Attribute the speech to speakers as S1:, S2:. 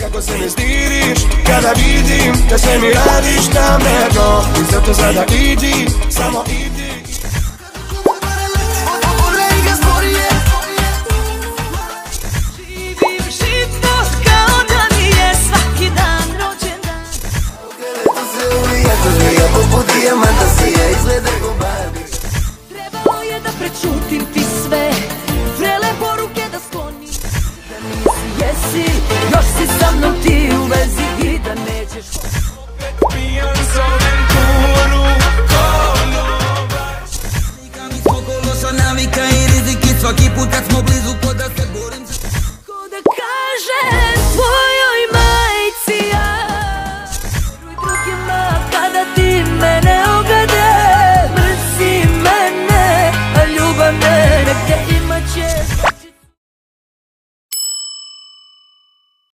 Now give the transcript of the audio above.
S1: Kako se ne stiriš kada vidim da sve mi radiš namjerno. I zato sada idi, samo idi.
S2: Živim život kao da mi je svaki dan rođendan.
S3: To se uvija, to žvija poput dijamanta sija, izgleda ko Barbie.
S2: Trebalo je da prečutim ti sve vrele poruke da sklonim. Da nisi, jesi, još si sa mnom ti.